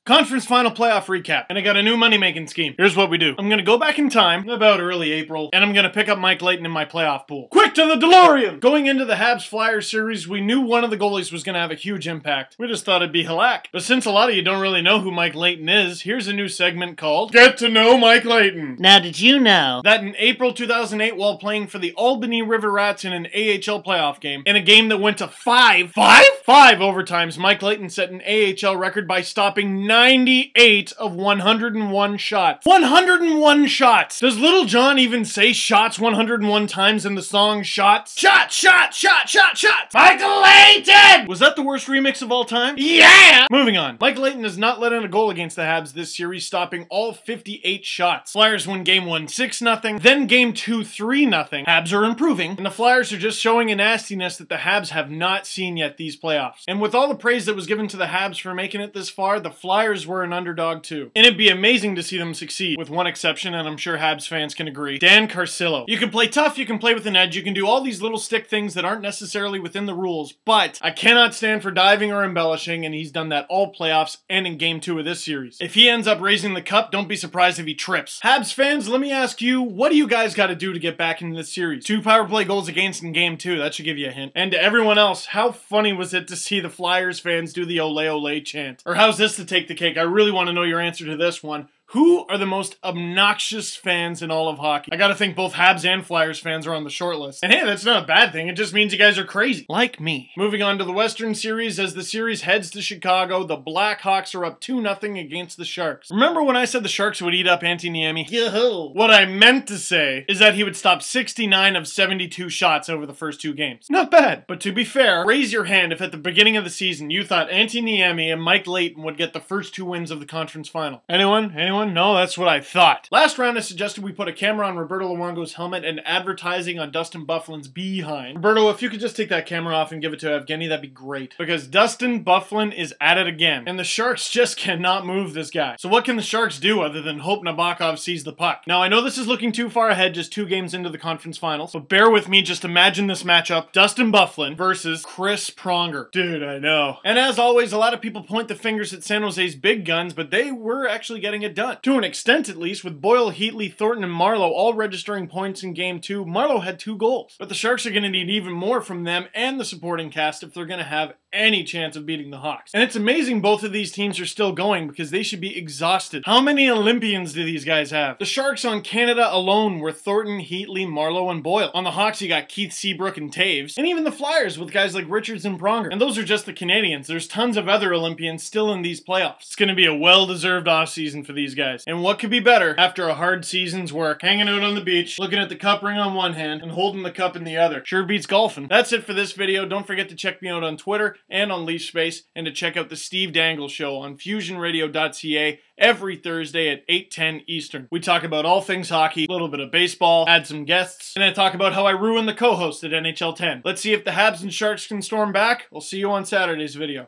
Conference final playoff recap, and I got a new money-making scheme. Here's what we do. I'm gonna go back in time, about early April, and I'm gonna pick up Mike Leighton in my playoff pool. Quick to the DeLorean! Going into the Habs-Flyers series, we knew one of the goalies was gonna have a huge impact. We just thought it'd be Halak. But since a lot of you don't really know who Mike Leighton is, here's a new segment called Get to Know Mike Leighton. Now, did you know That in April 2008, while playing for the Albany River Rats in an AHL playoff game, in a game that went to five overtimes, Mike Leighton set an AHL record by stopping 98 of 101 shots. 101 shots! Does Little John even say shots 101 times in the song Shots? Shot, shot, shot, shot, shot! Michael Leighton! Was that the worst remix of all time? Yeah! Moving on. Mike Leighton has not let in a goal against the Habs this series, stopping all 58 shots. Flyers win game 1 6-0, then game 2 3-0. Habs are improving, and the Flyers are just showing a nastiness that the Habs have not seen yet these playoffs. And with all the praise that was given to the Habs for making it this far, the Flyers were an underdog too. And it'd be amazing to see them succeed, with one exception, and I'm sure Habs fans can agree. Dan Carcillo. You can play tough, you can play with an edge, you can do all these little stick things that aren't necessarily within the rules, but I cannot stand for diving or embellishing, and he's done that all playoffs and in game 2 of this series. If he ends up raising the cup, don't be surprised if he trips. Habs fans, let me ask you, what do you guys got to do to get back into this series? 2 power play goals against in game 2, that should give you a hint. And to everyone else, how funny was it to see the Flyers fans do the ole ole chant? Or how's this to take the cake? I really want to know your answer to this one. Who are the most obnoxious fans in all of hockey? I gotta think both Habs and Flyers fans are on the short list. And hey, that's not a bad thing, it just means you guys are crazy. Like me. Moving on to the Western Series, as the series heads to Chicago, the Blackhawks are up 2-0 against the Sharks. Remember when I said the Sharks would eat up Antti Niemi? Yo-ho! What I meant to say is that he would stop 69 of 72 shots over the first 2 games. Not bad. But to be fair, raise your hand if at the beginning of the season you thought Antti Niemi and Mike Leighton would get the first 2 wins of the conference final. Anyone? No, that's what I thought. Last round I suggested we put a camera on Roberto Luongo's helmet and advertising on Dustin Byfuglien's behind. Roberto, if you could just take that camera off and give it to Evgeny, that'd be great. Because Dustin Byfuglien is at it again, and the Sharks just cannot move this guy. So what can the Sharks do other than hope Nabokov sees the puck? Now I know this is looking too far ahead, just 2 games into the conference finals, but bear with me, just imagine this matchup. Dustin Byfuglien versus Chris Pronger. Dude, I know. And as always, a lot of people point the fingers at San Jose's big guns, but they were actually getting it done. To an extent, at least, with Boyle, Heatley, Thornton, and Marleau all registering points in game 2. Marleau had 2 goals. But the Sharks are going to need even more from them and the supporting cast if they're going to have any chance of beating the Hawks. And it's amazing both of these teams are still going because they should be exhausted. How many Olympians do these guys have? The Sharks on Canada alone were Thornton, Heatley, Marleau, and Boyle. On the Hawks, you got Keith Seabrook and Taves. And even the Flyers with guys like Richards and Pronger. And those are just the Canadians. There's tons of other Olympians still in these playoffs. It's going to be a well-deserved offseason for these guys. And what could be better after a hard season's work? Hanging out on the beach, looking at the cup ring on one hand, and holding the cup in the other. Sure beats golfing. That's it for this video. Don't forget to check me out on Twitter and on Leaf Space, and to check out the Steve Dangle Show on fusionradio.ca every Thursday at 8:10 Eastern. We talk about all things hockey, a little bit of baseball, add some guests, and I talk about how I ruined the co-host at NHL 10. Let's see if the Habs and Sharks can storm back. I'll see you on Saturday's video.